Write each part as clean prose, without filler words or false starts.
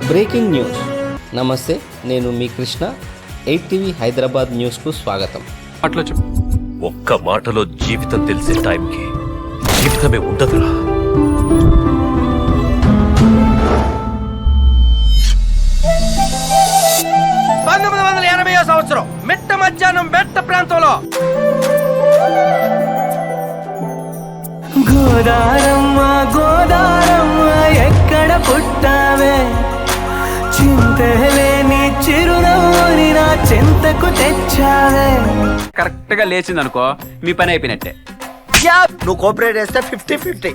Breaking news. నమస్తే, నేను మీ Krishna. 8TV Hyderabad న్యూస్కు స్వాగతం. అట్లా చెప్పు. ఒక్క మాటలో జీవితం తెలిసే టైంకి జీవితమే ఉండదురా. సంవత్సరం మిట్ట మధ్యాహ్నం బెట్ట ప్రాంతంలో గోదారమ్మ గోదారమ్మ ఎక్కడ పుట్టావే, చింతలేని చిరునవ్వుని నా చింతకు తెచ్చావే. కరెక్ట్ గా లేచింది అనుకో, మీ పని అయిపోయినట్టే. నువ్వు కోఆపరేట్ చేస్తే 50-50.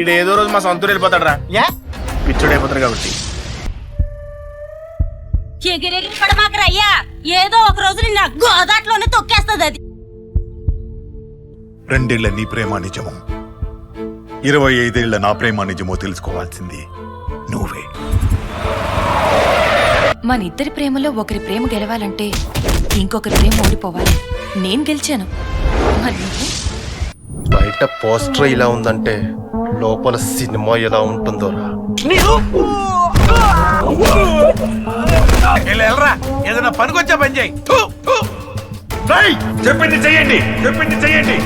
ఈడేదో రోజు మా సొంతూరు వెళ్ళిపోతాడు రా, పిచ్చుడైపోతాడు కాబట్టి. ఎగిరెగిరి పడమాకరయ్యా, ఏదో ఒక రోజు నిన్న గోదాట్లోనే తొక్కేస్తుంది అది. 2 ఏళ్ల నీ ప్రేమ నిజమో, 25 ఏళ్ల నా ప్రేమ నిజమో తెలుసుకోవాల్సింది నువ్వే. మన ఇద్దరి ప్రేమలో ఒకరి ప్రేమ గెలవాలంటే ఇంకొకరి ప్రేమ ఓడిపోవాలి. నేను గెలిచాను, మరి నువ్వు? బయట పోస్టర్ ఇలా ఉందంటే లోపల సినిమా ఎలా ఉంటుందోరా. ఏదైనా పనికొచ్చా పని చేయి. చెప్పింది చెయ్యండి, చెప్పింది చెయ్యండి.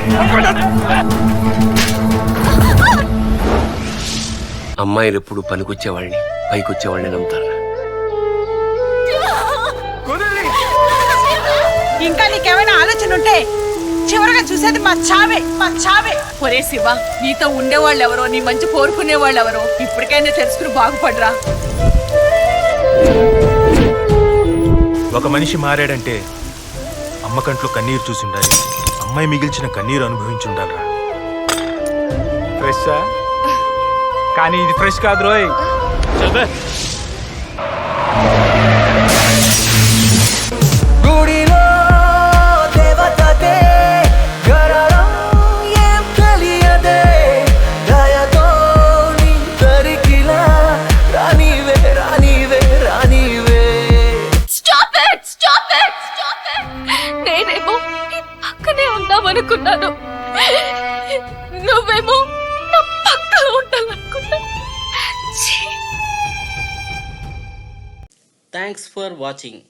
అమ్మాయిలు ఎప్పుడు పనికొచ్చేవాళ్ళని పైకొచ్చేవాళ్ళని నమ్ముతారు. ఇంకా నీకేమైనా ఆలోచన ఉంటే చివరిగా చూసేది మా చావే, మా చావే. ఒరే శివ, నీతో ఉండేవాళ్ళు ఎవరో, నీ మంచి కోరుకునే వాళ్ళు ఎవరో ఇప్పటికైనా తెలుసుకుని బాగుపడరా. ఒక మనిషి మారాడంటే అమ్మ కంట్లో కన్నీరు చూసి ఉండాలి, అమ్మాయి మిగిల్చిన కన్నీరు అనుభవించి ఉండాలిరా. ఫ్రెష్ కానీ ఇది ఫ్రెష్ కాదు రోయ్. గుడిలో దేవతతే గరళం ఏం తెలియదే, దయతో నీ దరికిలా రానివే రానివే రానివే. Stop it! Stop it! Stop it! నేనేమో నీ పక్కనే ఉందామనుకున్నాను, నువ్వేమో నా పక్కన ఉండాలనుకున్నా. Thanks for watching.